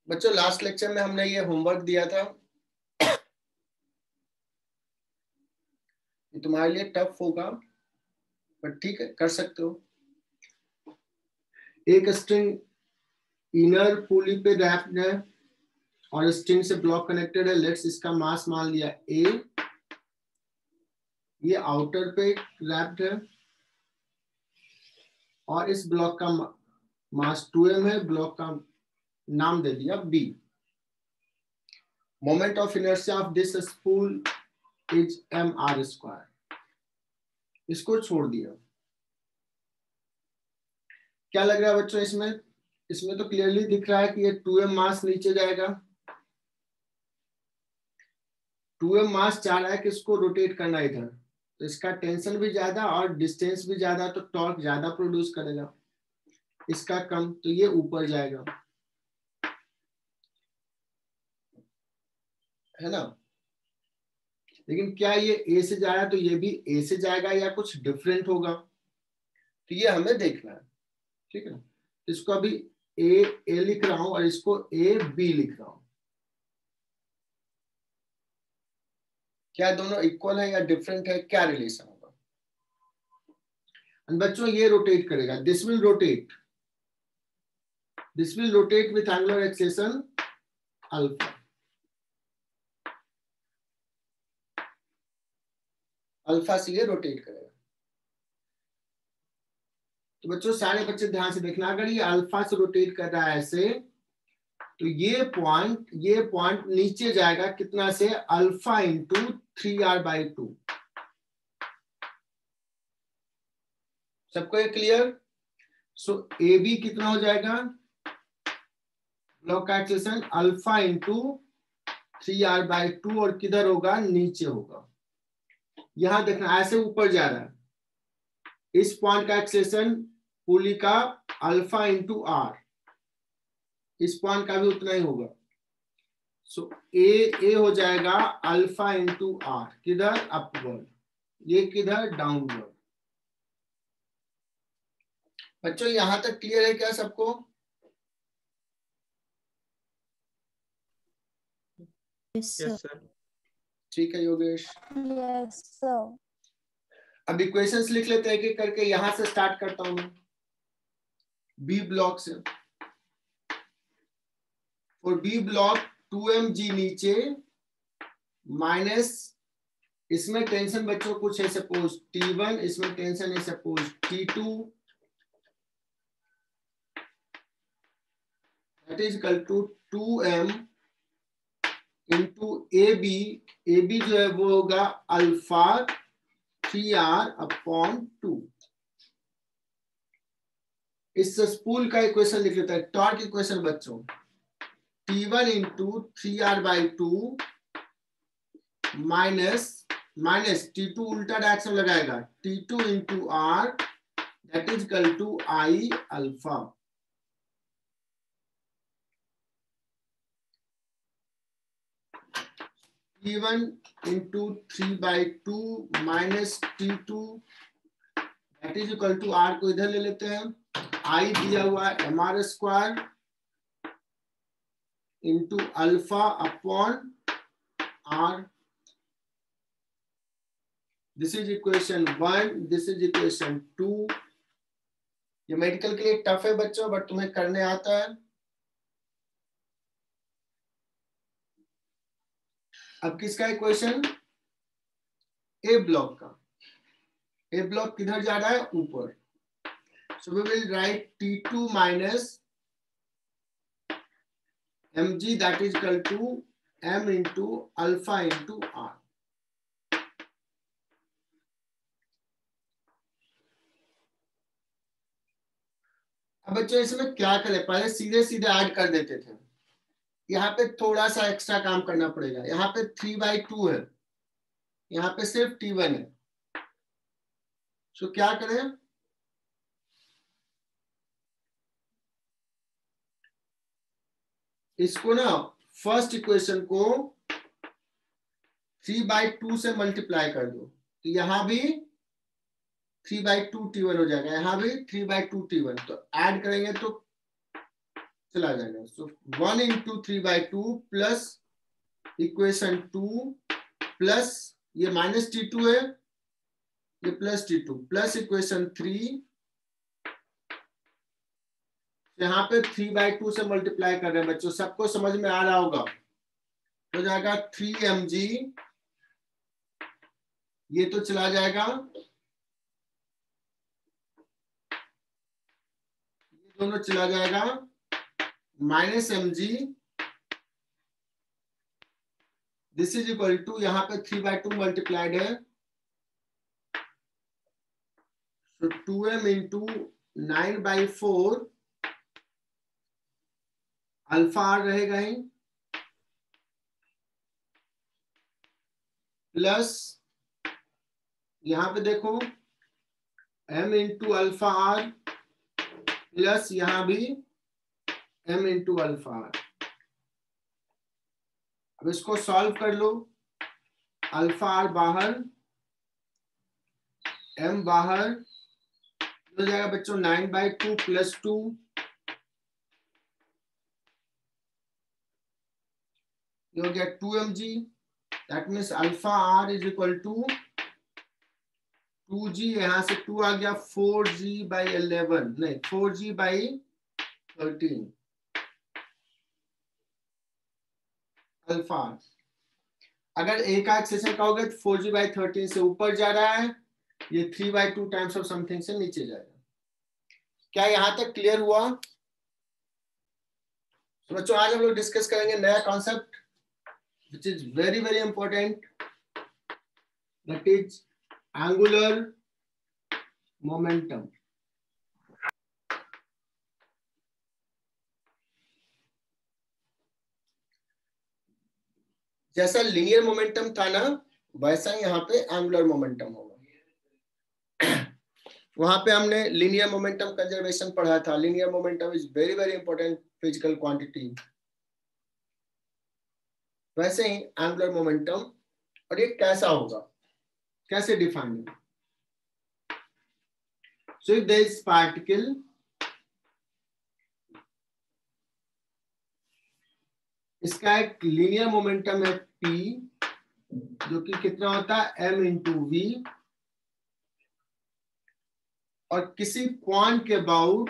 बच्चों last lecture में हमने ये होमवर्क दिया था, तुम्हारे लिए टफ होगा बट ठीक है, कर सकते हो। एक स्ट्रिंग इनर पुली पे रैप्ड है और स्ट्रिंग से ब्लॉक कनेक्टेड है। लेट्स इसका मास मान लिया ए, ये आउटर पे रैप्ड है और इस ब्लॉक का मास 2m है। ब्लॉक का नाम दे दिया B. Moment of inertia of this spool is mr²। इसको छोड़ दिया। क्या लग रहा है बच्चों इसमें? इसमें तो क्लियरली दिख रहा है कि ये 2m मास नीचे जाएगा। 2m मास चाह रहा है कि इसको रोटेट करना इधर, तो इसका टेंशन भी ज्यादा और डिस्टेंस भी ज्यादा, तो टॉर्क ज्यादा प्रोड्यूस करेगा। इसका कम, तो ये ऊपर जाएगा, है ना। लेकिन क्या ये ए से जा रहा है तो ये भी ए से जाएगा या कुछ डिफरेंट होगा, तो ये हमें देखना है। ठीक है, इसको अभी ए लिख रहा हूं और इसको ए बी लिख रहा हूं। क्या दोनों इक्वल है या डिफरेंट है, क्या रिलेशन होगा? बच्चों ये रोटेट करेगा, this will rotate with angular acceleration alpha. Alpha से ये रोटेट करेगा। तो बच्चों सारे बच्चे ध्यान से देखना, अगर ये अल्फा से रोटेट कर रहा है ऐसे, तो ये पॉइंट नीचे जाएगा कितना से, अल्फा इंटू 3r/2। सबको ये क्लियर? सो ए बी कितना हो जाएगा, ब्लॉक का एक्सेलेरेशन अल्फा इंटू 3r/2, और किधर होगा, नीचे होगा। यहां देखना ऐसे ऊपर जा रहा है, इस पॉइंट का एक्सेलेरेशन पुली का अल्फा इंटू आर, इस पॉइंट का भी उतना ही होगा। सो ए हो जाएगा अल्फा इंटू आर, किधर, अपवर्ड, ये किधर, डाउनवर्ड। बच्चों यहां तक क्लियर है क्या सबको? Yes sir. ठीक है योगेश। Yes sir. अब इक्वेशंस लिख लेते हैं एक करके। यहां से स्टार्ट करता हूं मैं, बी ब्लॉक से। फॉर बी ब्लॉक 2mg नीचे माइनस, इसमें टेंशन बच्चों कुछ है सपोज T1, इसमें टेंशन है suppose T2, that is equal to 2m into AB जो है वो होगा अल्फा 3r/2। इस स्पूल का इक्वेशन लिख लेता है, टॉर्क इक्वेशन बच्चों, T1 into 3r/2 minus T2 उल्टा डायरेक्शन लगाएगा, T2 into r that is equal to I alpha. T1 into 3/2 minus T2 that is equal to r को इधर ले लेते हैं, I दिया हुआ है mr² into alpha upon r। This is equation 1, this is equation 2। ये मेडिकल के लिए टफ है बच्चों, बट तुम्हें करने आता है। अब किसका इक्वेशन, ए ब्लॉक का। ए ब्लॉक किधर जा रहा है, ऊपर। So we will write T2 minus mg that is equal to m into alpha into r। अब बच्चों इसमें क्या करें, पहले सीधे सीधे ऐड कर देते थे, यहाँ पे थोड़ा सा एक्स्ट्रा काम करना पड़ेगा। यहाँ पे 3/2 है, यहाँ पे सिर्फ T1 है। सो क्या करें, इसको ना फर्स्ट इक्वेशन को 3/2 से मल्टीप्लाई कर दो, तो यहां भी 3/2 T1 हो जाएगा, यहां भी 3/2 T1। तो ऐड करेंगे तो चला जाएगा। सो 1 इंटू 3/2 प्लस इक्वेशन 2 प्लस ये माइनस T2 है, ये प्लस T2 प्लस इक्वेशन 3, यहाँ पे 3/2 से मल्टीप्लाई कर रहे हैं बच्चों, सबको समझ में आ रहा होगा। हो जाएगा 3mg, ये तो चला जाएगा, ये दोनों चला जाएगा, minus mg, this is equal to, यहाँ पे 3/2 मल्टीप्लाइड है, तो 2m इंटू 9/4 अल्फा आर रहेगा ही, प्लस यहां पे देखो m into alpha R plus यहां भी m इंटू अल्फा आर। अब इसको सॉल्व कर लो, अल्फा आर बाहर, m बाहर, हो जाएगा बच्चों 9/2 प्लस 2, ये हो गया 2mg, that means alpha R is equal to 2g, यहां से 2 आ गया, 4g/11 नहीं 4g/13 अल्फा। अगर एक का एक्सेशन कहोगे तो 4g/13 से ऊपर जा रहा है, ये 3/2 टाइम्स ऑफ समथिंग से नीचे जाएगा। क्या यहां तक क्लियर हुआ? तो बच्चों आज हम लोग डिस्कस करेंगे नया concept which is very very important, that is angular momentum। जैसा लीनियर मोमेंटम था ना, वैसा ही यहाँ पे एंगुलर मोमेंटम होगा। वहां पे हमने लीनियर मोमेंटम कंजर्वेशन पढ़ा था। Linear momentum is very very important physical quantity. वैसे ही एंगुलर मोमेंटम, और ये कैसा होगा, कैसे डिफाइन है? So if there is particle, इसका एक लीनियर मोमेंटम है P, जो कि कितना होता है m इंटू वी, और किसी पॉइंट के अबाउट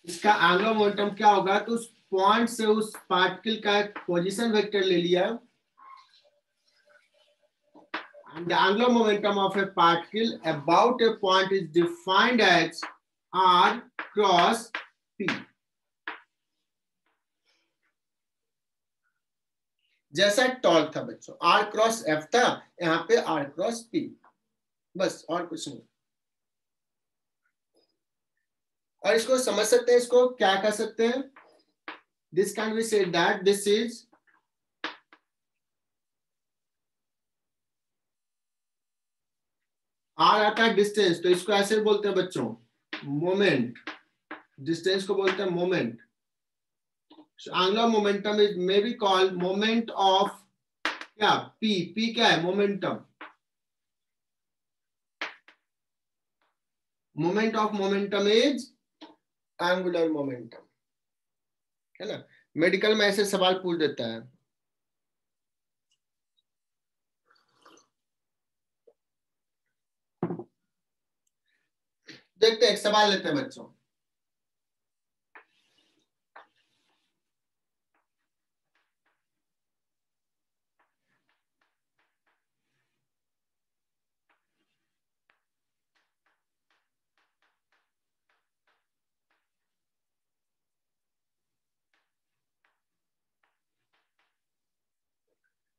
इसका एंगुलर मोमेंटम क्या होगा, तो उस पॉइंट से उस पार्टिकल का एक पोजीशन वेक्टर ले लिया, and the angular momentum of a particle about a point is defined as r cross p। जैसा टॉर्क था बच्चों, r क्रॉस f था, यहाँ पे r क्रॉस p, बस और कुछ नहीं। और इसको समझ सकते हैं, इसको क्या कह सकते हैं, this can be said that this is R आता है डिस्टेंस, तो इसको ऐसे बोलते हैं बच्चों मोमेंट, डिस्टेंस को बोलते हैं moment. Angular momentum is may be called moment of क्या, पी क्या है, momentum, moment of momentum is angular momentum, है ना। मेडिकल में ऐसे सवाल पूछ देता है। देखते हैं, एक सवाल लेते हैं बच्चों।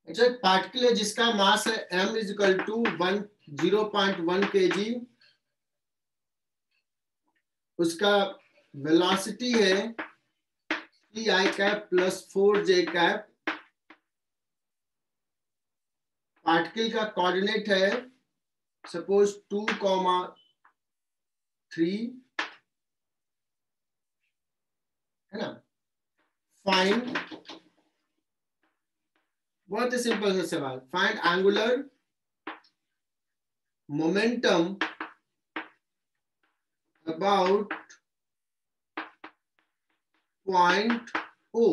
अच्छा, पार्टिकल है जिसका मास है m is equal to 0.1 kg, उसका वेलोसिटी है 3i cap plus 4j cap, particle का कोऑर्डिनेट है सपोज 2,3, है ना। फाइंड, बहुत ही सिंपल सा सवाल, find angular momentum about point O,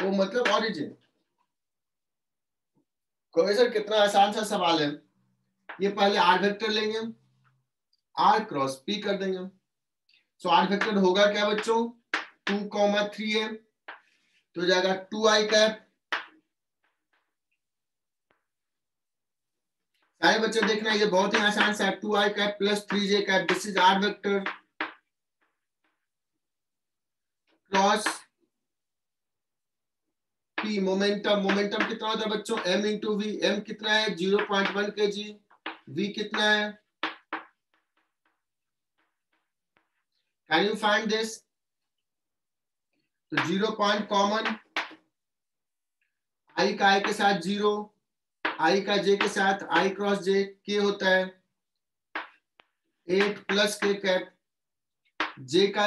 O मतलब ऑरिजिन। कोई सर कितना आसान सा सवाल है। ये पहले आर वेक्टर लेंगे, आर क्रॉस पी कर देंगे। सो आर वेक्टर होगा क्या बच्चों, 2,3 है तो जाएगा 2i कैप। सारे बच्चे देखना, ये बहुत ही आसान सा है, 2i cap plus 3j cap, this is R vector cross P. Momentum, momentum कितना होता है बच्चों, m इंटू वी। m कितना है 0.1 kg, v कितना है, कैन यू फाइंड दिस। तो 0 पॉइंट कॉमन, i का i के साथ 0, i का j के साथ i क्रॉस j, k होता है 8 प्लस k कैप, j का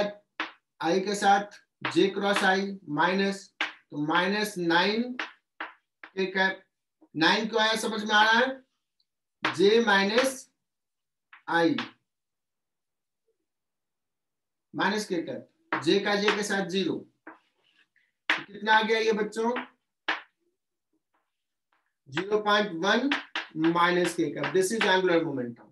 i के साथ j क्रॉस i माइनस, तो -9 k कैप। 9 क्यों आया समझ में आ रहा है, j minus i minus k cap, j का j के साथ 0, कितना आ गया ये बच्चों 0.1 minus k cap. This is angular momentum.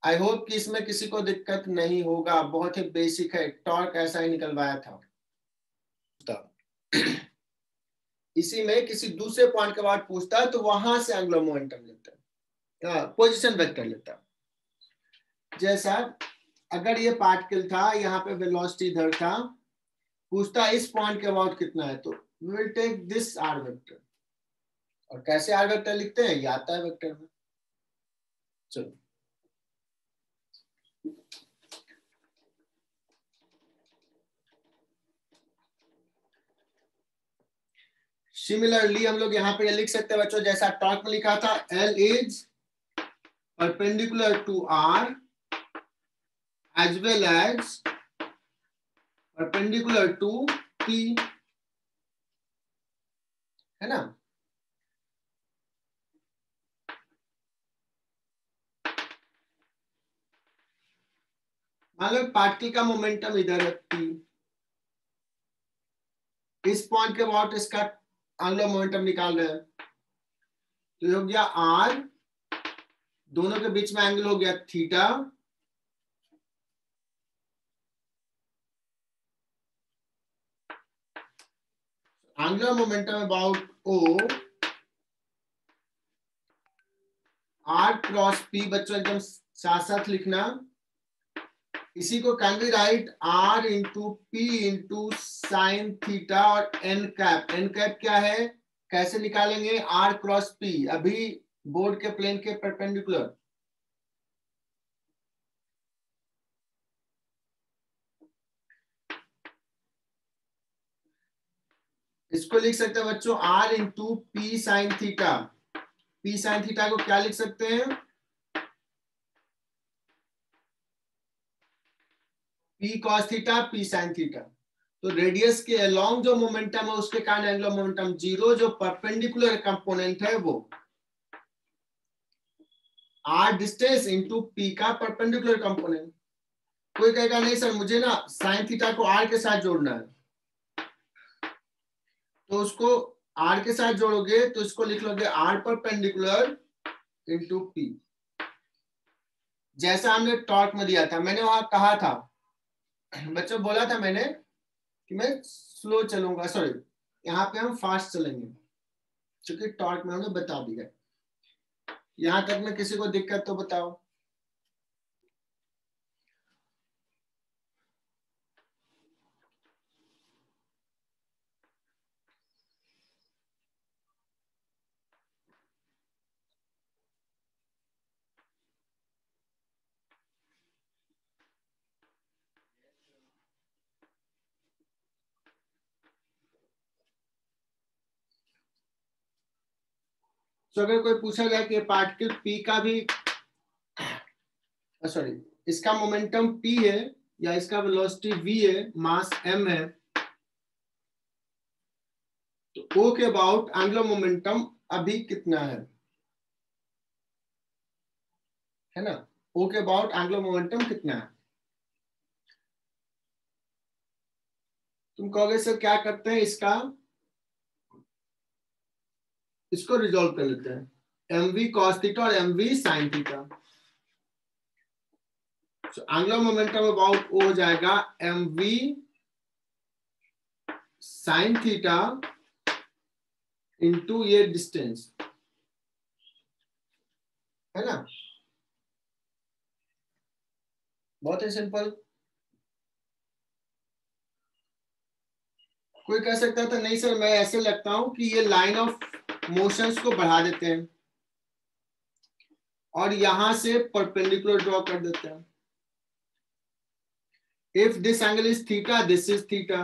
I hope कि इसमें किसी को दिक्कत नहीं होगा, बहुत ही बेसिक है, टॉर्क ऐसा ही निकलवाया था। इसी में किसी दूसरे पॉइंट के बाद पूछता है तो वहां से एंगुलर मोमेंटम लेता है, पोजीशन वेक्टर लेता है। जैसा अगर ये पार्टिकल था, यहाँ पे वेलोसिटी इधर था, पूछता इस पॉइंट के अबाउट कितना है, तो we will take this R vector. और कैसे आर वेक्टर लिखते हैं, ये आता है वेक्टर में। चलो सिमिलरली हम लोग यहाँ पे लिख सकते हैं बच्चों, जैसा टॉर्क में लिखा था, L is perpendicular to R as well as perpendicular to P, है ना। मान लो पार्टिकल का मोमेंटम इधर है P, इस पॉइंट के अबाउट इसका एंगुलर मोमेंटम निकाल रहे हैं, तो ये हो गया R, दोनों के बीच में एंगल हो गया theta, angular momentum about O, R cross P। बच्चों एकदम साथ साथ लिखना, इसी को can be right R into P into sine theta और एन कैप। एन कैप क्या है, कैसे निकालेंगे, R क्रॉस P, अभी बोर्ड के प्लेन के परपेंडिकुलर। इसको लिख सकते हैं बच्चों R into P sine theta. P sine theta को क्या लिख सकते हैं, P cos theta P sine theta. तो रेडियस के अलोंग जो मोमेंटम है उसके कारण एंगुलर मोमेंटम 0, जो परपेंडिकुलर कंपोनेंट है वो R डिस्टेंस इंटू पी का परपेंडिकुलर कंपोनेंट। कोई कहेगा नहीं सर मुझे ना साइन थीटा को R के साथ जोड़ना है, तो उसको R के साथ जोड़ोगे तो इसको लिख लोगे R परपेंडिकुलर इंटू पी, जैसा हमने टॉर्क में दिया था। मैंने वहां कहा था बच्चों, बोला था मैंने कि मैं स्लो चलूंगा, सॉरी यहाँ पे हम फास्ट चलेंगे, क्योंकि टॉर्क में हमने बता दिया। यहां तक में किसी को दिक्कत तो बताओ। तो अगर कोई पूछा जाए कि पार्टिकल P का भी, सॉरी इसका मोमेंटम P है या इसका वेलोसिटी V है, मास M है, तो O के अबाउट एंगुलर मोमेंटम अभी कितना है ना। ओ के अबाउट एंगुलर मोमेंटम कितना है। तुम कहोगे सर क्या करते हैं इसको रिजॉल्व कर लेते हैं। mv cos थीटा और mv sin theta. Angular momentum about O हो जाएगा mv sin थीटा इंटू ये डिस्टेंस, है ना। बहुत ही सिंपल। कोई कह सकता था नहीं सर मैं ऐसे लगता हूं कि ये लाइन ऑफ मोशंस को बढ़ा देते हैं और यहां से परपेंडिकुलर ड्रॉ कर देते हैं। If this angle is theta this is theta.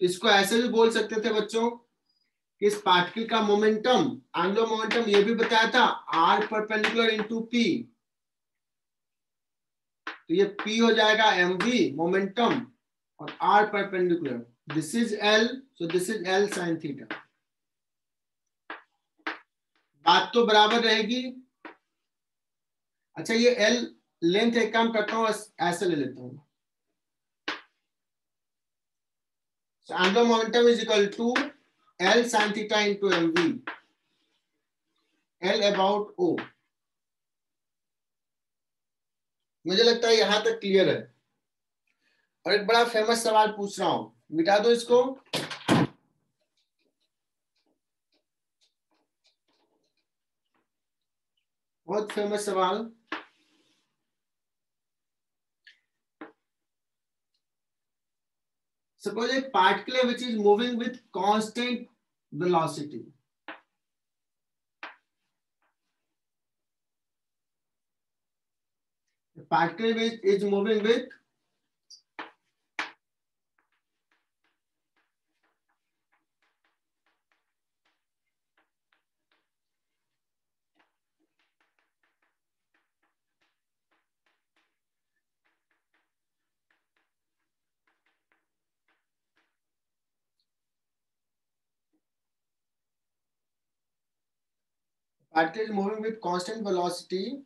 इसको ऐसे भी बोल सकते थे बच्चों कि इस पार्टिकल का मोमेंटम, एंगुलर मोमेंटम ये भी बताया था r परपेंडिकुलर इनटू p। तो ये p हो जाएगा mv मोमेंटम और r perpendicular, this is l, so this is l sin theta. बात तो बराबर रहेगी। अच्छा ये l लेंथ एक काम करता हूं ऐसे ले लेता हूं। So angular momentum is equal to L sin theta into mv, L about O। मुझे लगता है यहां तक क्लियर है। और एक बड़ा फेमस सवाल पूछ रहा हूं, मिटा दो इसको। बहुत फेमस सवाल। Suppose a particle which is moving with constant velocity. A particle which is moving with constant velocity,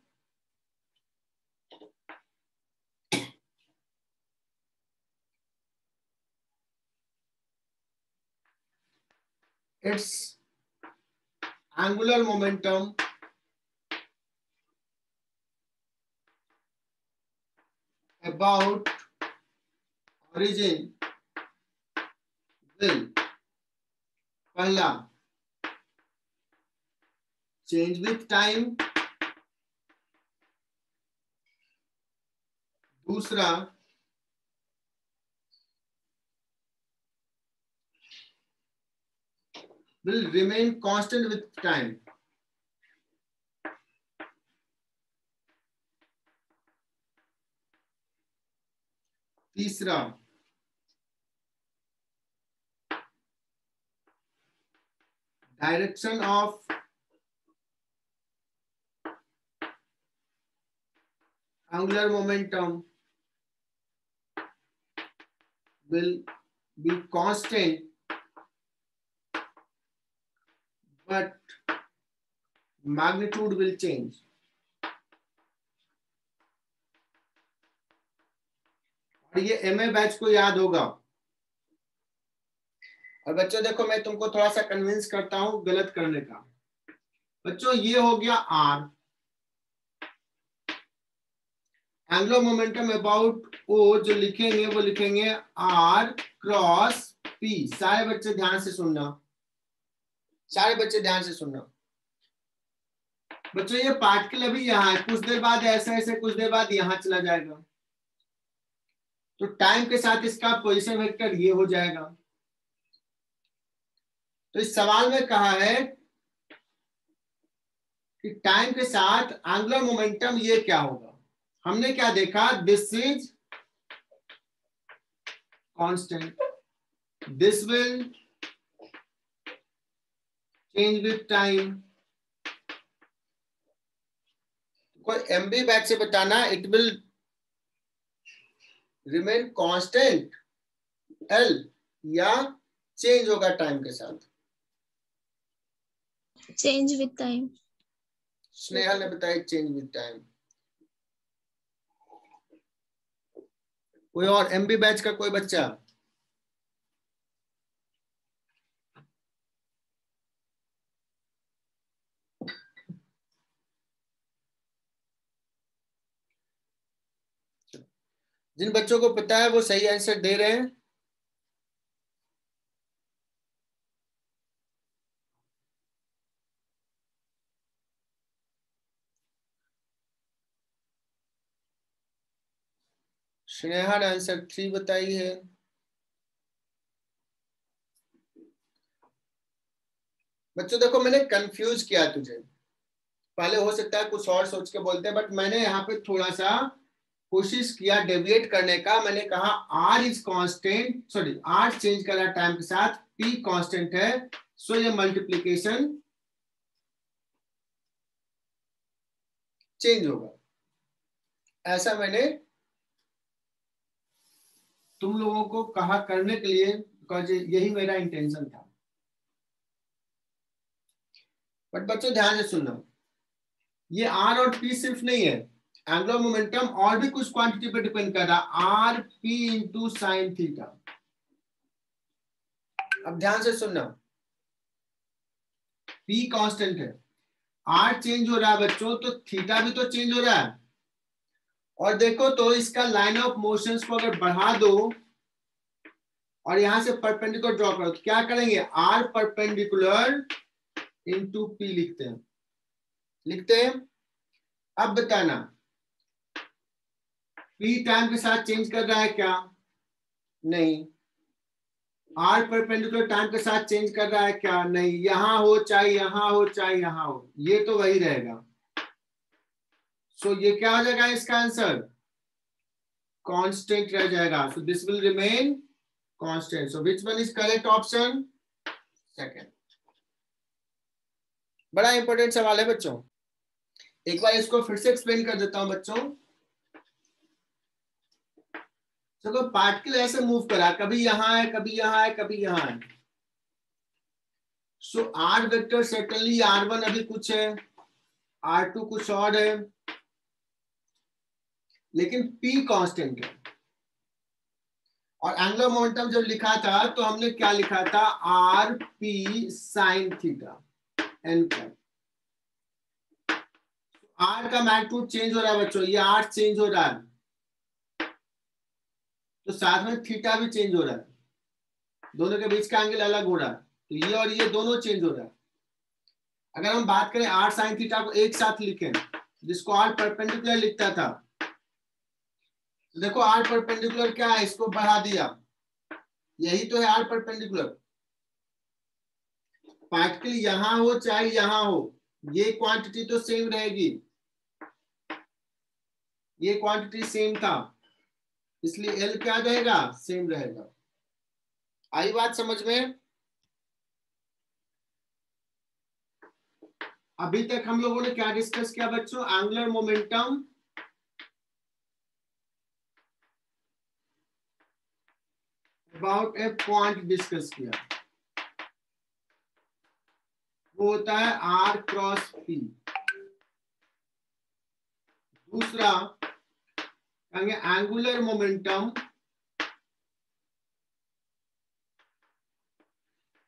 its angular momentum about origin will पहला change with time, दूसरा will remain constant with time, तीसरा direction of angular momentum will be constant but magnitude will change। और ये MA batch को याद होगा। और बच्चों देखो मैं तुमको थोड़ा सा कन्विंस करता हूं गलत करने का। बच्चों ये हो गया आर, एंगुलर मोमेंटम अबाउट ओ जो लिखेंगे वो लिखेंगे आर क्रॉस पी। सारे बच्चे ध्यान से सुनना, सारे बच्चे ध्यान से सुनना। बच्चों ये पार्टिकल अभी यहाँ है, कुछ देर बाद ऐसे ऐसे कुछ देर बाद यहाँ चला जाएगा, तो टाइम के साथ इसका पोजीशन वेक्टर ये हो जाएगा। तो इस सवाल में कहा है कि टाइम के साथ एंगुलर मोमेंटम ये क्या होगा। हमने क्या देखा, this is constant, this will change with time. कोई एमबी बैच से बताना, it will remain constant L या चेंज होगा टाइम के साथ। Change with time. स्नेहल ने बताया चेंज विद टाइम। कोई और एमबी बैच का कोई बच्चा? जिन बच्चों को पता है वो सही आंसर दे रहे हैं। स्नेहा ने आंसर 3 बताई है। बच्चों देखो मैंने कंफ्यूज किया तुझे, पहले हो सकता है कुछ और सोच के बोलते हैं, बट मैंने यहाँ पे थोड़ा सा कोशिश किया डेविएट करने का। मैंने कहा R is constant, sorry R change कर रहा है टाइम के साथ, पी कांस्टेंट है, सो ये मल्टीप्लीकेशन चेंज होगा। ऐसा मैंने तुम लोगों को कहा करने के लिए, बिकॉज यही मेरा इंटेंशन था। बट बच्चों ध्यान से सुनना, ये आर और पी सिर्फ नहीं है, एंगुलर मोमेंटम और भी कुछ क्वांटिटी पे डिपेंड कर रहा है, R P into sine theta. अब ध्यान से सुनना, पी कांस्टेंट है, आर चेंज हो रहा है बच्चों, तो थीटा भी तो चेंज हो रहा है। और देखो तो इसका लाइन ऑफ मोशंस को अगर बढ़ा दो और यहां से परपेंडिकुलर ड्रॉ करो तो क्या करेंगे, आर परपेंडिकुलर इंटू पी लिखते हैं, लिखते हैं। अब बताना पी टाइम के साथ चेंज कर रहा है क्या? नहीं। आर परपेंडिकुलर टाइम के साथ चेंज कर रहा है क्या? नहीं। यहां हो चाहे यहां हो चाहे यहां हो, ये तो वही रहेगा। सो ये क्या हो जाएगा इसका आंसर? कांस्टेंट रह जाएगा। So this will remain constant. So which one is correct option? Second. बड़ा इंपॉर्टेंट सवाल है बच्चों, एक बार इसको फिर से एक्सप्लेन कर देता हूं बच्चों। चलो पार्टिकल ऐसे मूव करा, कभी यहां है कभी यहां है कभी यहां है। सो आर वेक्टर सर्टेनली R1 अभी कुछ है, R2 कुछ और है, लेकिन P कांस्टेंट है। और एंगुलर मोमेंटम जब लिखा था तो हमने क्या लिखा था, R P sine theta N का। आर का मैग्नीट्यूड चेंज हो रहा है बच्चों, ये आर चेंज हो रहा है, तो साथ में थीटा भी चेंज हो रहा है, दोनों के बीच का एंगल अलग हो रहा है, तो ये और ये दोनों चेंज हो रहा है। अगर हम बात करें आर साइन थीटा को एक साथ लिखें, जिसको आर परपेंडिकुलर लिखता था, तो देखो आर परपेंडिकुलर क्या है, इसको बढ़ा दिया, यही तो है आर परपेंडिकुलर। पार्टिकल यहां हो चाहे यहां हो, ये क्वांटिटी तो सेम रहेगी, ये क्वांटिटी सेम था, इसलिए एल क्या रहेगा, सेम रहेगा। आई बात समझ में? अभी तक हम लोगों ने क्या डिस्कस किया बच्चों, angular momentum about A point discuss किया, वो होता है आर क्रॉस पी। दूसरा कहेंगे angular momentum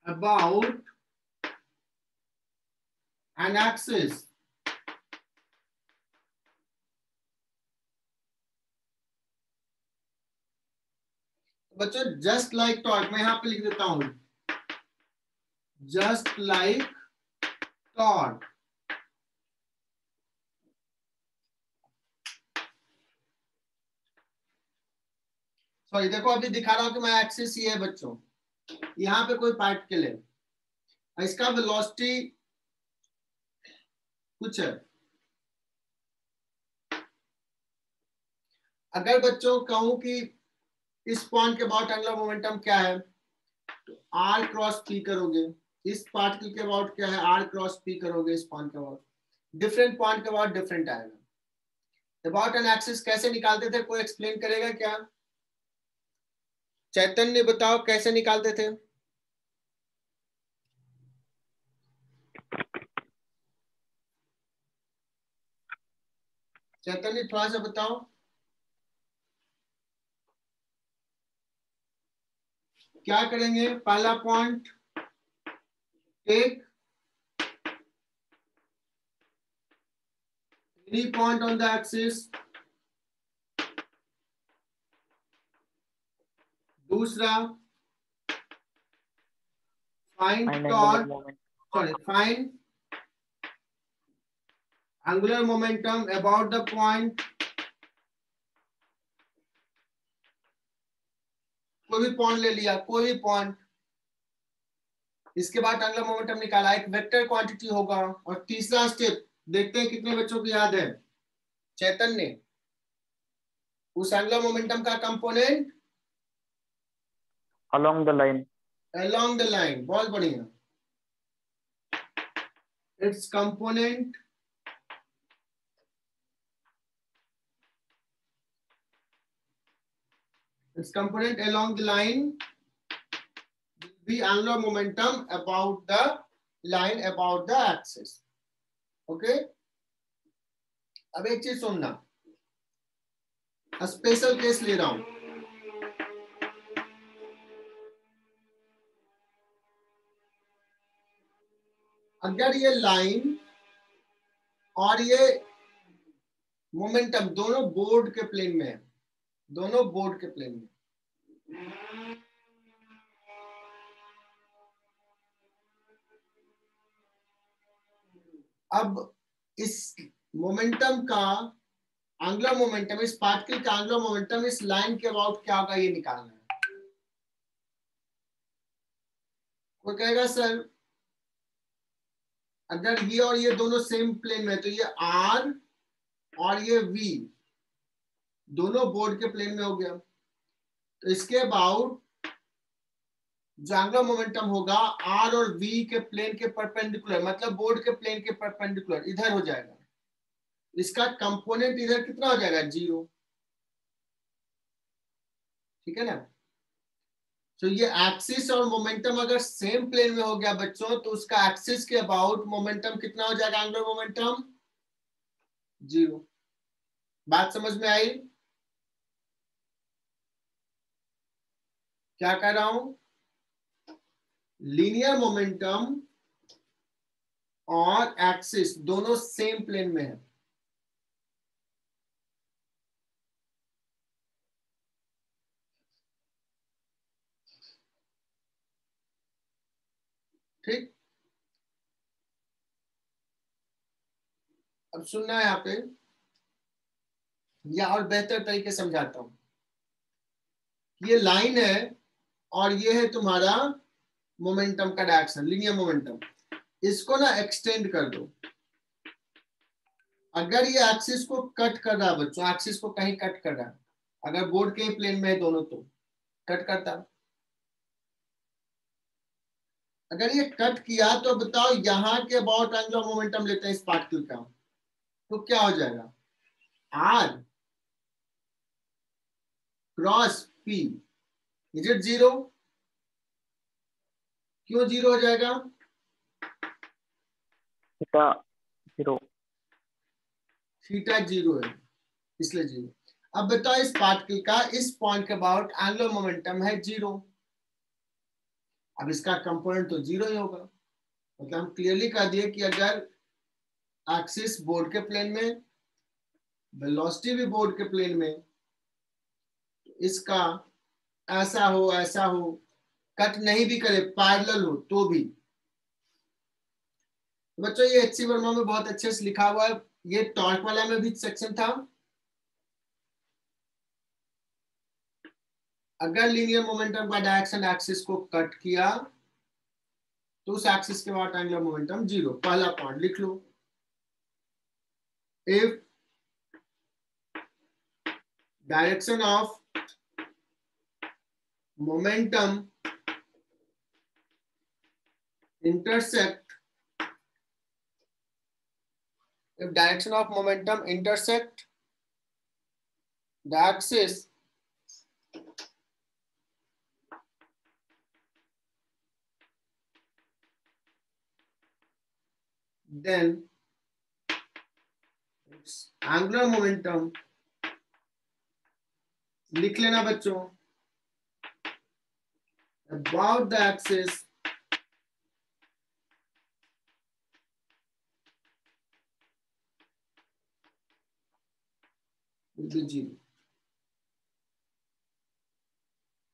about an axis. बच्चों जस्ट लाइक टॉर्क, मैं यहां पे लिख देता हूं, जस्ट लाइक टॉर्क। सॉरी देखो अभी दिखा रहा हूं कि मैं एक्सिस ये है बच्चों, यहां पे कोई पार्टिकल है, इसका वेलोसिटी कुछ है। अगर बच्चों कहूं कि इस पॉइंट के अबाउट एंगुलर मोमेंटम क्या है, तो आर क्रॉस पी करोगे, इस पार्टिकल के अबाउट क्या है, आर क्रॉस पी करोगे, इस पॉइंट के अबाउट, डिफरेंट पॉइंट के अबाउट डिफरेंट आएगा। अबाउट एन एक्सिस कैसे निकालते थे, कोई एक्सप्लेन करेगा क्या? चैतन्य बताओ कैसे निकालते थे? चैतन्य थोड़ा सा बताओ। क्या करेंगे? पहला point, take any point on the axis. दूसरा, find Find angular torque, moment. Sorry, find angular momentum about the point. कोई भी पॉइंट ले लिया, कोई भी पॉइंट। इसके बाद एंगुलर मोमेंटम निकाला, एक वेक्टर क्वांटिटी होगा। और तीसरा स्टेप, देखते हैं कितने बच्चों को याद है। चैतन्य, उस एंगुलर मोमेंटम का component Along the line. along the line, बहुत बढ़िया। its component along the line will be angular momentum about the line, about the axis. Okay, अब एक चीज सुनना, स्पेशल केस ले रहा हूं। अगर ये लाइन और ये मोमेंटम दोनों बोर्ड के प्लेन में है, दोनों बोर्ड के प्लेन में, अब इस मोमेंटम का एंगुलर मोमेंटम, इस पार्टिकल का एंगुलर मोमेंटम इस लाइन के अबाउट क्या होगा, ये निकालना है। कोई कहेगा सर अगर ये और ये दोनों सेम प्लेन में, तो ये आर और ये वी दोनों बोर्ड के प्लेन में हो गया, तो इसके अबाउट जो एंगुलर मोमेंटम होगा आर और वी के प्लेन के परपेंडिकुलर, मतलब बोर्ड के प्लेन के परपेंडिकुलर इधर हो जाएगा। इसका कंपोनेंट इधर कितना हो जाएगा? 0। ठीक है ना? तो ये एक्सिस और मोमेंटम अगर सेम प्लेन में हो गया बच्चों, तो उसका एक्सिस के अबाउट मोमेंटम कितना हो जाएगा? Angular momentum 0। बात समझ में आई? क्या कह रहा हूं? लीनियर मोमेंटम और एक्सिस दोनों सेम प्लेन में है। ठीक, अब सुनना है यहाँ पे, या और बेहतर तरीके से समझाता हूं। ये लाइन है और ये है तुम्हारा मोमेंटम का डायरेक्शन, लीनियर मोमेंटम। इसको ना एक्सटेंड कर दो। अगर ये एक्सिस को कट कर रहा है बच्चों, एक्सिस को कहीं कट कर रहा है, अगर बोर्ड के प्लेन में है दोनों, तो कट करता। अगर ये कट किया तो बताओ यहां के अबाउट एंगुलर मोमेंटम लेते हैं इस पार्टिकल का, तो क्या हो जाएगा? R cross P, is it 0? क्यों 0 हो जाएगा? Theta 0. थीटा 0 है, इसलिए 0। अब बताओ इस पार्टिकल का इस पॉइंट के अबाउट एंगुलर मोमेंटम है 0। अब इसका कंपोनेंट तो 0 ही होगा। मतलब हम क्लियरली कह दिए कि अगर एक्सिस बोर्ड के प्लेन में, वेलोसिटी भी बोर्ड के प्लेन में, तो इसका ऐसा हो, कट नहीं भी करे, पैरेलल हो तो भी। बच्चों ये एचसी वर्मा में बहुत अच्छे से लिखा हुआ है, ये टॉर्क वाला में भी सेक्शन था। अगर लीनियर मोमेंटम का डायरेक्शन एक्सिस को कट किया तो उस एक्सिस के बाद एंगुलर मोमेंटम 0। पहला पॉइंट लिख लो, if direction of momentum intersect, if direction of momentum intersect the axis, then its angular momentum, लिख लेना बच्चों, about the axis will be 0.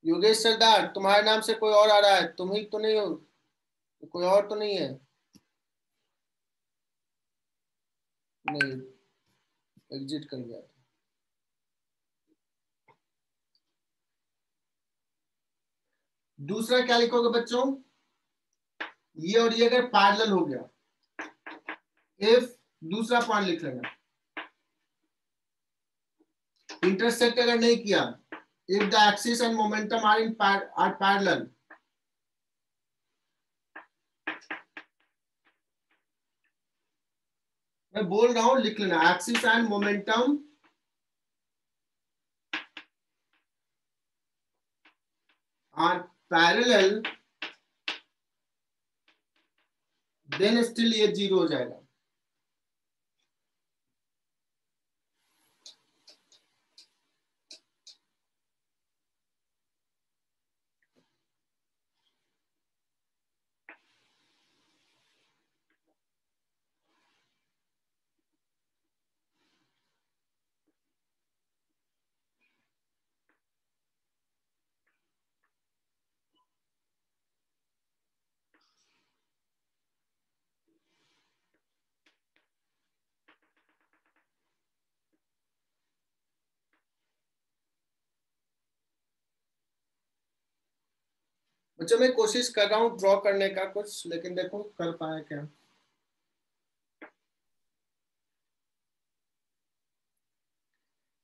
Yogesh सरदार, तुम्हारे नाम से कोई और आ रहा है? तुम ही तो नहीं हो, कोई और तो नहीं है? नहीं, एग्जिट कर गया। दूसरा क्या लिखोगे बच्चों? ये और ये अगर पैरेलल हो गया, इफ दूसरा पॉइंट लिख लेना, इंटरसेक्ट अगर नहीं किया, if the axis and momentum are parallel, मैं बोल रहा हूं लिख लेना, axis and momentum are parallel, then still ये 0 हो जाएगा। बच्चों मैं कोशिश कर रहा हूं ड्रॉ करने का कुछ, लेकिन देखो कर पाया क्या।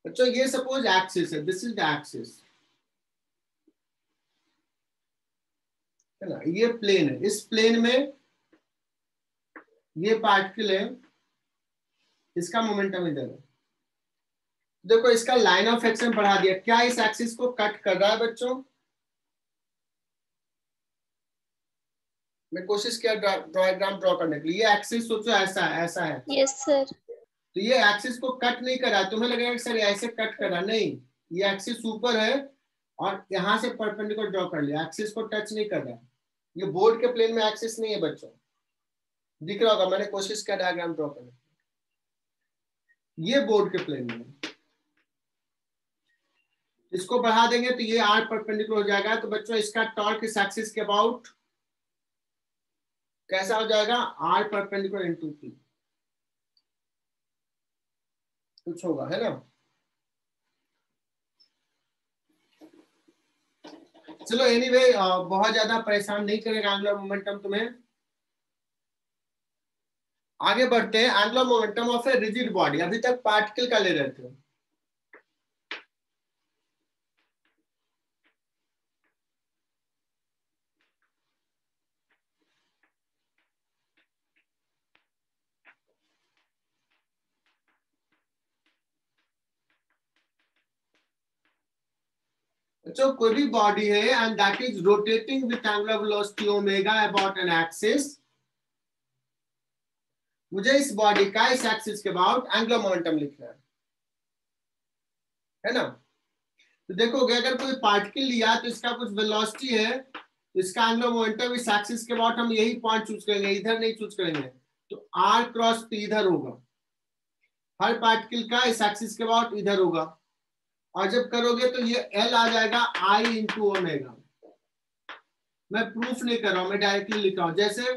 बच्चों ये सपोज एक्सिस है, दिस इज द एक्सिस, है ना, ये प्लेन है, इस प्लेन में ये पार्टिकल है, इसका मोमेंटम इधर है। देखो इसका लाइन ऑफ एक्शन बढ़ा दिया, क्या इस एक्सिस को कट कर रहा है बच्चों? मैं कोशिश किया डायग्राम ड्रॉ करने के लिए, ये एक्सिस सोचो ऐसा है, ऐसा है। Yes, sir. तो ये एक्सिस को कट नहीं कर रहा, तुम्हें लगेगा कि सर ऐसे कट कर रहा, नहीं, ये एक्सिस ऊपर है और यहां से परपेंडिकुलर ड्रॉ कर लिया, एक्सिस को टच नहीं कर रहा। ये बोर्ड के प्लेन में एक्सिस नहीं है बच्चों, दिख रहा होगा, मैंने कोशिश किया डायग्राम ड्रॉ करने, ये बोर्ड के प्लेन में। इसको बढ़ा देंगे तो ये आर परपेंडिकुलर हो जाएगा, तो बच्चों इसका टॉर्क इस एक्सिस के अबाउट कैसा हो जाएगा? आर परपेंडिकुलर इनटू पी, कुछ होगा, है ना। चलो एनीवे बहुत ज्यादा परेशान नहीं करेगा एंगुलर मोमेंटम तुम्हें। आगे बढ़ते हैं, angular momentum of a rigid body, अभी तक पार्टिकल का ले रहे थे। बच्चों कोई भी बॉडी है and that is rotating with angular velocity omega about an axis, मुझे इस बॉडी का इस एक्सिस के अबाउट एंगुलर मोमेंटम लिखना है ना। तो देखोगे अगर कोई पार्टिकल लिया तो इसका कुछ वेलोसिटी है, तो इसका एंगुलर मोमेंटम इस एक्सिस के अबाउट हम यही पॉइंट चूज करेंगे, इधर नहीं चूज करेंगे। तो आर क्रॉस पी इधर होगा, हर पार्टिकल का इस एक्सिस के अबाउट इधर होगा, और जब करोगे तो ये एल आ जाएगा आई इंटू ओमेगा। मैं प्रूफ नहीं कर रहा हूं, मैं डायरेक्टली लिख रहा हूं, जैसे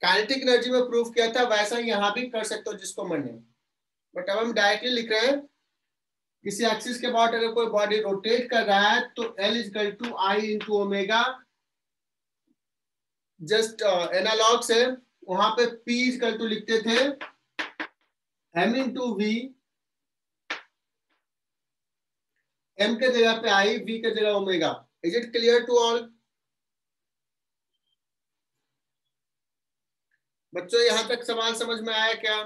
काइनेटिक एनर्जी में प्रूफ किया था वैसा ही यहां भी कर सकते हो जिसको मन है, बट अब हम डायरेक्टली लिख रहे हैं। किसी एक्सिस के अबाउट अगर कोई बॉडी रोटेट कर रहा है तो L equal to I into omega, just analog से वहां पे P इक्वल टू लिखते थे M इंटू वी, M के जगह पे आई, V के जगह omega. Is it clear to all बच्चों? यहां तक सवाल समझ में आया क्या?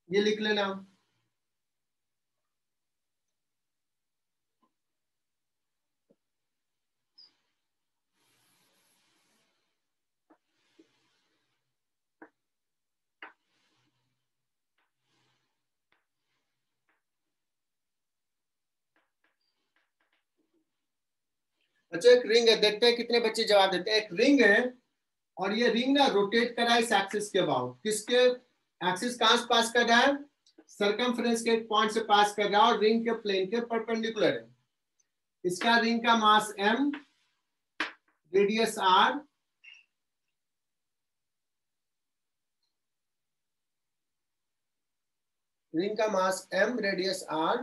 ये लिख लेना। अच्छा एक रिंग है, देखते हैं कितने बच्चे जवाब देते हैं। एक रिंग है और ये रिंग ना रोटेट कर रहा है इस एक्सिस के अबाउट। किसके एक्सिस कहां से पास कर रहा है? सर्कमफ्रेंस के एक पॉइंट से पास कर रहा है और रिंग के प्लेन के परपेंडिकुलर है। इसका रिंग का मास m, रेडियस r, रिंग का मास m, रेडियस r,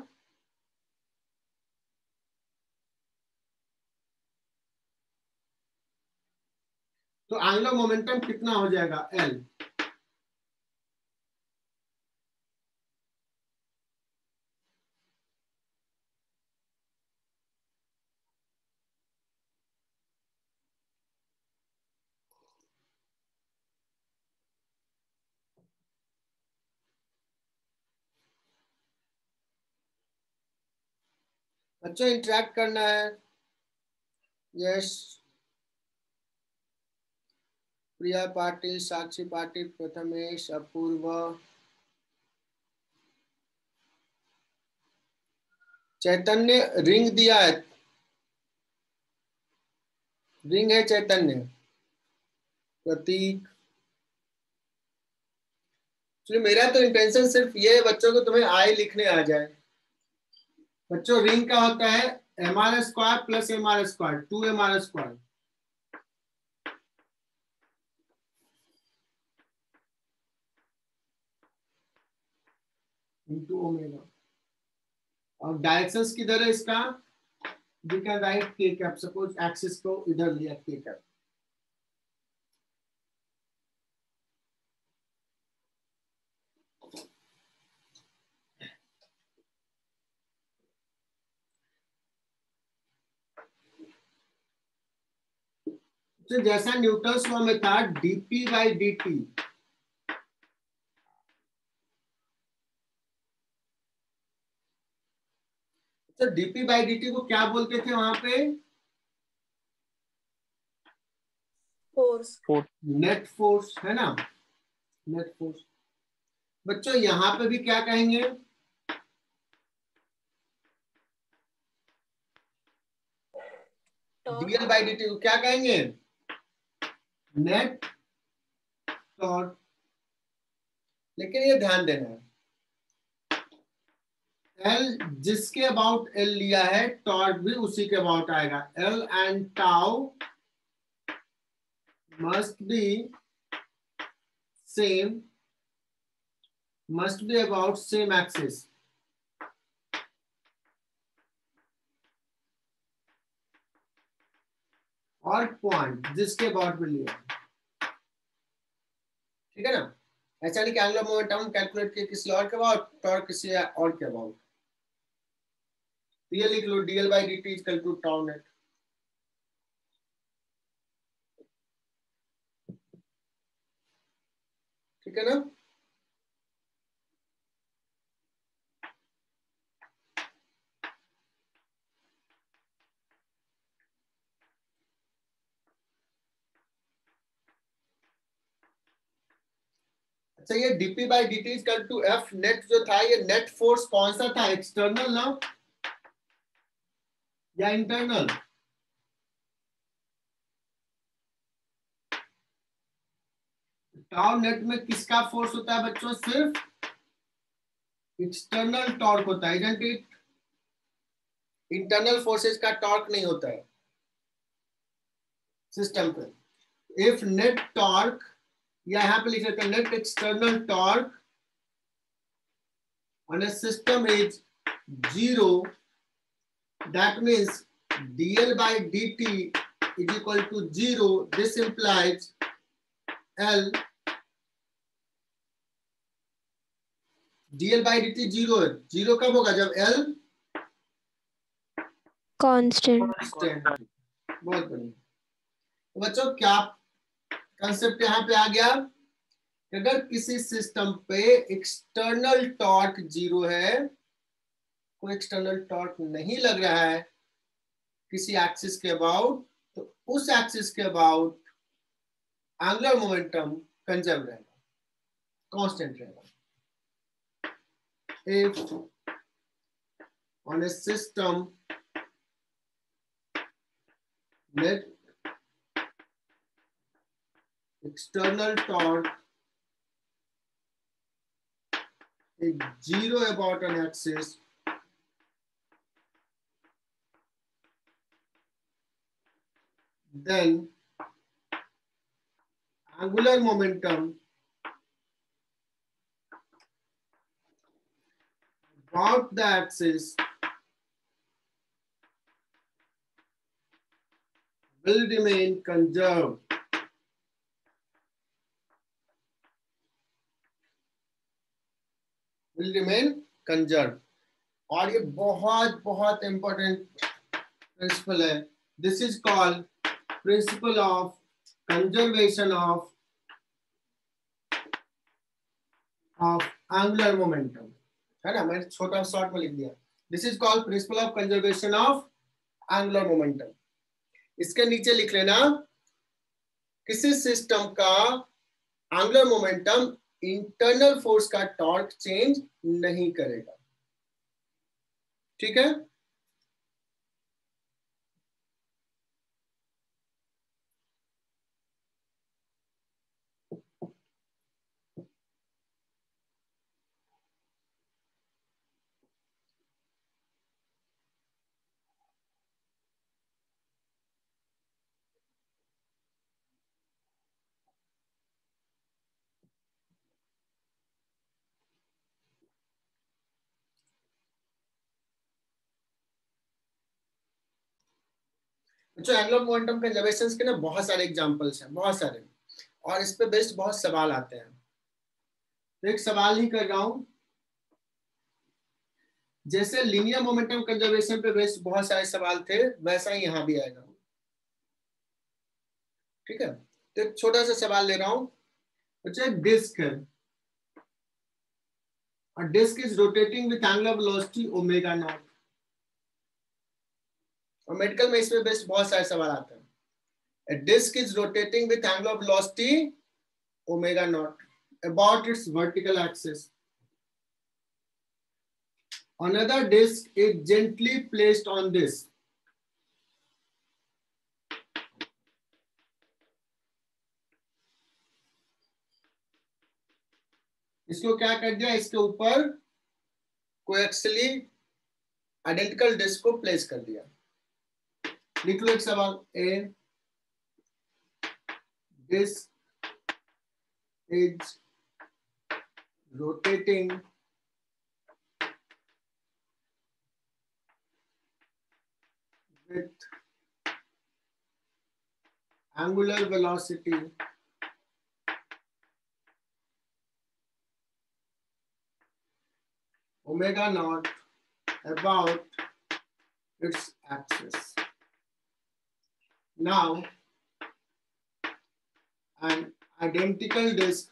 तो एंगुलर मोमेंटम कितना हो जाएगा? L। बच्चों इंटरेक्ट करना है। यस, प्रिया पाटिल, साक्षी पाटिल, प्रथमेश, अपूर्व, चैतन्य रिंग दिया है, रिंग है चैतन्य, प्रतीक। मेरा तो इंटेंशन सिर्फ ये बच्चों को तुम्हें आई लिखने आ जाए। बच्चों रिंग का होता है mr square plus mr square, 2mr square, into omega. और डायरेक्शंस किधर है इसका? We can write k cap, suppose axis को इधर लिया k कैप। तो जैसा न्यूटन्स लॉ में था dp बाई dt, तो dp बाई dt को क्या बोलते थे वहां पे? फोर्स। नेट फोर्स है ना, नेट फोर्स। बच्चों यहां पे भी क्या कहेंगे? dl बाई dt को क्या कहेंगे? Net torque. लेकिन ये ध्यान देना है, L जिसके अबाउट L लिया है, टॉर्क भी उसी के अबाउट आएगा। L and tau must be same, must be about same axis। और पॉइंट जिसके अबाउट भी लिया, ठीक है ना। ऐसा नहीं कि एंगुलर मोमेंटम कैलकुलेट किया किसी और के अबाउट, टॉर्क किसी और के अबाउट। ये लिख लो dl by dt equal to tau net. ठीक है ना। अच्छा ये dp by dt equal to f net जो था, ये नेट फोर्स कौन सा था? एक्सटर्नल ना या इंटरनल? टाउ नेट में किसका फोर्स होता है बच्चों? सिर्फ एक्सटर्नल टॉर्क होता है, इजंट इट? इंटरनल फोर्सेस का टॉर्क नहीं होता है सिस्टम पे। इफ नेट टॉर्क, या यहां पे लिख सकते हैं net external torque on A system is 0, that means dl by dt is equal to 0. This implies L, dl by dt 0 है। 0 कब होगा? जब L कांस्टेंट। बहुत बढ़िया। तो बच्चों क्या कंसेप्ट यहाँ पे आ गया? अगर किसी सिस्टम पे एक्सटर्नल टॉर्क 0 है, कोई एक्सटर्नल टॉर्क नहीं लग रहा है किसी एक्सिस के अबाउट, तो उस एक्सिस के अबाउट एंगुलर मोमेंटम कंजर्व रहेगा, कांस्टेंट रहेगा। If on a system let external torque is zero about an axis, then angular momentum about the axis will remain conserved. Will remain conserved. और ये बहुत बहुत important principle है. This is called principle of conservation of angular momentum, है ना. मैंने छोटा short में लिख दिया. This is called principle of conservation of angular momentum. इसके नीचे लिख लेना, किसी सिस्टम का एंगुलर मोमेंटम इंटरनल फोर्स का टॉर्क चेंज नहीं करेगा. ठीक है. जो एंगुलर मोमेंटम कंजर्वेशन के ना बहुत सारे एग्जांपल्स हैं, बहुत सारे, और इस पे बेस्ड बहुत सवाल आते हैं. तो एक सवाल ही कर रहा हूं, जैसे लीनियर मोमेंटम कंजर्वेशन पे बेस्ड बहुत सारे सवाल थे, वैसा ही यहां भी आएगा. ठीक है. तो एक छोटा सा सवाल ले रहा हूं. अच्छा, डिस्क है, और disc is rotating with angular velocity omega naught. और मेडिकल में इसमें बेस्ड बहुत सारे सवाल आते हैं. A disk is rotating with angular velocity omega naught about its vertical axis. Another disk is gently placed on this. इसको क्या कर दिया, इसके ऊपर कोएक्सियली आइडेंटिकल डिस्क को प्लेस कर दिया. लिख लो एक सवाल. ए disk is rotating with angular velocity omega naught about its axis. Now, an identical disk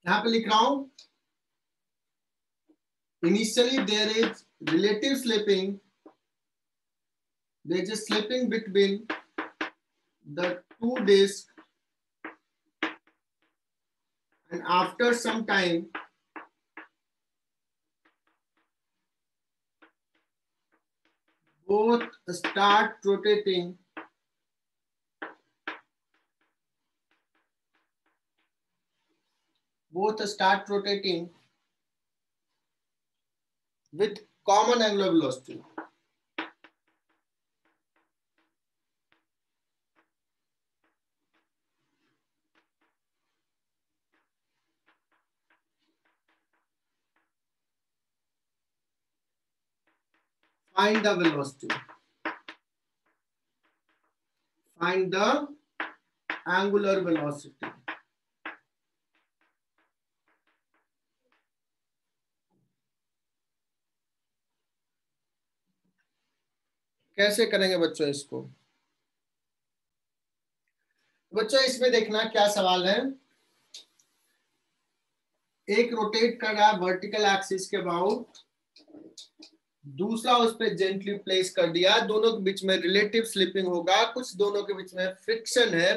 यहाँ पे लिख रहा हूं. Initially there is relative slipping. There is a slipping between the two disks, and after some time both start rotating with common angular velocity. Find the velocity. Find the angular velocity. कैसे करेंगे बच्चों इसको? बच्चों इसमें देखना क्या सवाल है। एक रोटेट कर रहा है वर्टिकल एक्सिस के अबाउट, दूसरा उस पर जेंटली प्लेस कर दिया, दोनों के बीच में रिलेटिव स्लिपिंग होगा, कुछ दोनों के बीच में फ्रिक्शन है।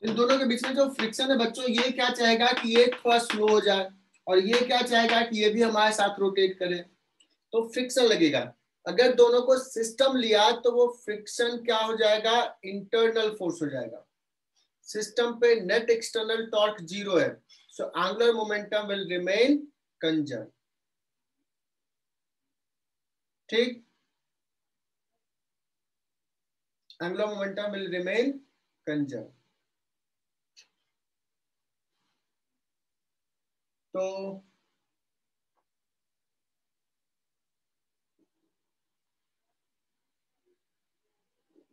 इन दोनों के बीच में जो फ्रिक्शन है बच्चों, ये क्या चाहेगा कि ये थोड़ा स्लो हो जाए, और ये क्या चाहेगा कि ये भी हमारे साथ रोटेट करे, तो फ्रिक्शन लगेगा। अगर दोनों को सिस्टम लिया तो वो फ्रिक्शन क्या हो जाएगा, इंटरनल फोर्स हो जाएगा। सिस्टम पे नेट एक्सटर्नल टॉर्क 0 है, so angular momentum will remain conserve. ठीक, angular momentum will remain conserve. तो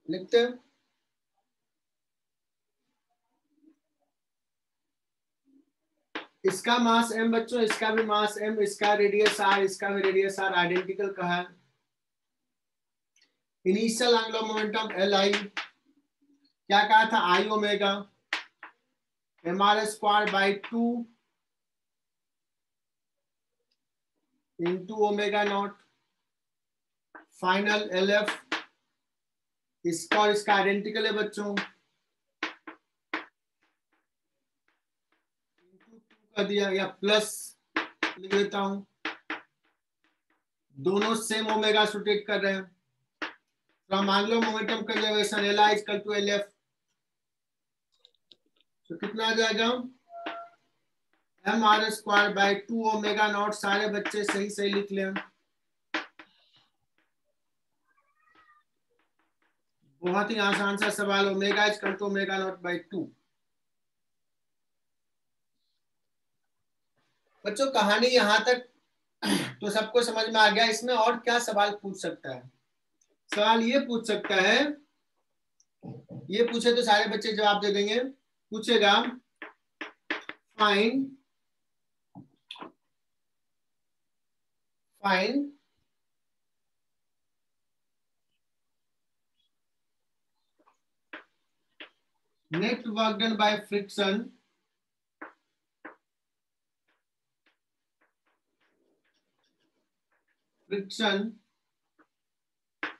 लिखते हैं, इसका मास m बच्चों, इसका भी मास m, इसका रेडियस r, इसका भी रेडियस r, आइडेंटिकल कहा है। इनिशियल एंगुलर मोमेंटम Li क्या कहा था, I omega mr square by 2 into omega not. Final LF इसका और इसका आइडेंटिकल है बच्चों, कर दिया, या प्लस लिख देता हूं, दोनों सेम ओमेगा रोटेट कर रहे हैं। From angular momentum conservation Li equal to LF, तो कितना आ जाएगा, mr square by 2 omega naught. सारे बच्चे सही सही लिख लें, बहुत ही आसान सा सवाल। Omega equal to omega naught by 2। बच्चों कहानी यहां तक तो सबको समझ में आ गया। इसमें और क्या सवाल पूछ सकता है? सवाल ये पूछ सकता है, ये पूछे तो सारे बच्चे जवाब दे देंगे। पूछेगा find net work done by friction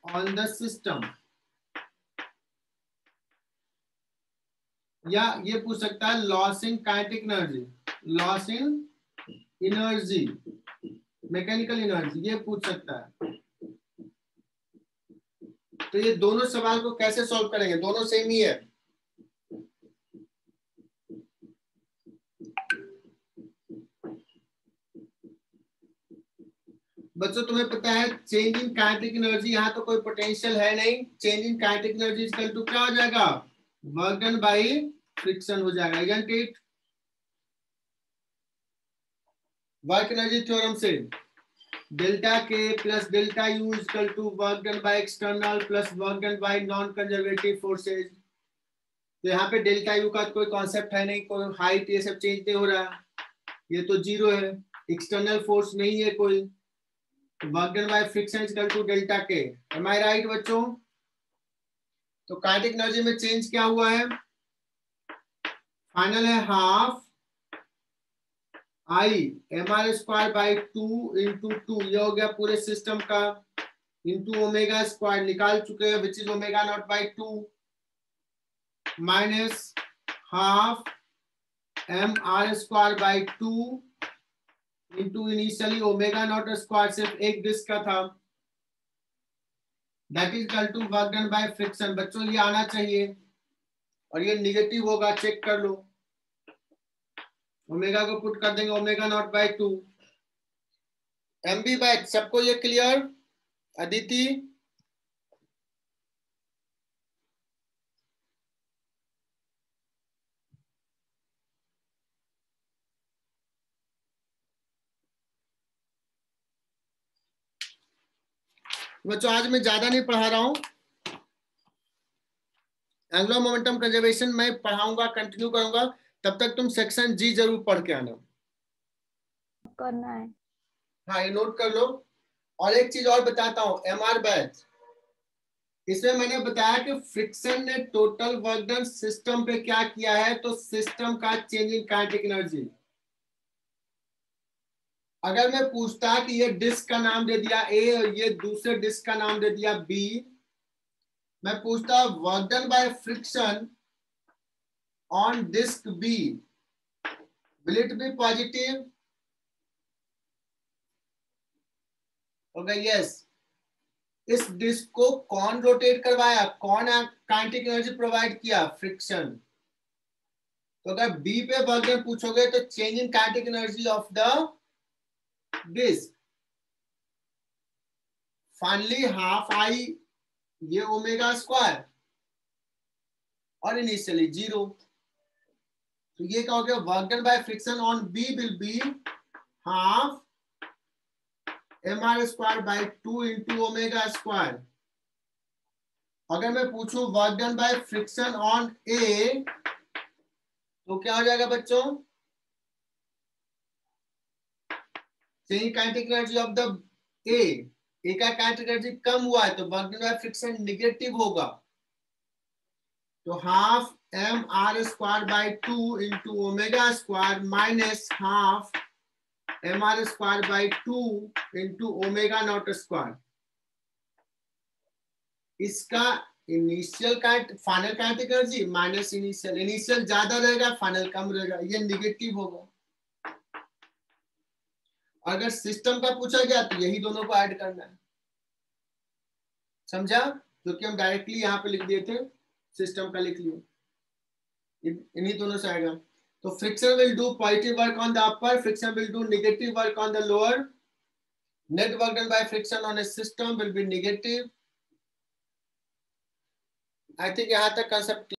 on the system, या ये पूछ सकता है loss in kinetic energy, loss in energy, mechanical energy, ये पूछ सकता है। तो ये दोनों सवाल को कैसे सॉल्व करेंगे, दोनों सेम ही है। बच्चों तुम्हें पता है चेंज इन काइनेटिक एनर्जी, यहाँ तो कोई पोटेंशियल है नहीं, change in kinetic energy equal to क्या हो जाएगा, वर्क डन बाय फ्रिक्शन हो जाएगा, isn't it? Work energy theorem से delta K plus delta U equal to work done by external plus work done by non conservative forces. तो यहाँ पे delta U का कोई कॉन्सेप्ट है नहीं, कोई हाइट ये सब चेंज नहीं हो रहा, ये तो 0 है, एक्सटर्नल फोर्स नहीं है कोई, work done by friction equal to delta K. Am I right बच्चों? तो काइनेटिक एनर्जी में चेंज क्या हुआ है, फाइनल है half I mr square by 2 into 2, ये हो गया पूरे सिस्टम का, इंटू ओमेगा स्क्वायर निकाल चुके हैं which is omega naught by 2 minus half mr square by 2 into initially omega naught square सिर्फ एक डिस्क का था, that is equal to work done by friction. बच्चों ये आना चाहिए, और ये निगेटिव होगा, चेक कर लो, ओमेगा को पुट कर देंगे ओमेगा नॉट बाय 2। एमबी बैक सबको ये क्लियर? अदिति बच्चों आज मैं ज्यादा नहीं पढ़ा रहा हूं, एंगुलर मोमेंटम कंजर्वेशन मैं पढ़ाऊंगा, कंटिन्यू करूंगा, तब तक तुम सेक्शन जी जरूर पढ़ के आना। करना है। हाँ ये नोट कर लो। और एक चीज और बताता हूँ, एमआर बैच, इसमें मैंने बताया कि फ्रिक्शन ने टोटल वर्क डन सिस्टम पे क्या किया है, तो सिस्टम का चेंज इन काइनेटिक एनर्जी। अगर मैं पूछता कि ये डिस्क का नाम दे दिया ए और ये दूसरे डिस्क का नाम दे दिया बी, मैं पूछता work done by friction on disc B, will it be positive? Okay yes. इस डिस्क को कौन रोटेट करवाया, कौन काइनेटिक एनर्जी प्रोवाइड किया? फ्रिक्शन। तो अगर बी पे वर्क डन पूछोगे तो change in kinetic energy of the disc, finally half I ये ओमेगा स्क्वायर और इनिशियली 0। तो ये क्या हो गया, work done by friction on B will be half mr square by 2 into omega square. अगर मैं पूछूं work done by friction on A, तो क्या हो जाएगा बच्चों? Change kinetic energy of the A का काइनेटिक एनर्जी कम हुआ है तो work done by friction negative होगा। तो half M R square by 2 into omega square minus half M R square by 2 into omega naught square. इसका initial final kinetic energy minus initial, initial ज्यादा रहेगा final कम रहेगा, ये negative होगा। अगर system का पूछा गया तो यही दोनों को ऐड करना है, समझा? क्योंकि हम डायरेक्टली यहाँ पे लिख दिए थे, सिस्टम का लिख लिया, इन्हीं दोनों से आएगा। तो friction will do positive work on the upper, friction will do negative work on the lower, net work done by friction on A system will be negative. I think यहाँ तक कंसेप्ट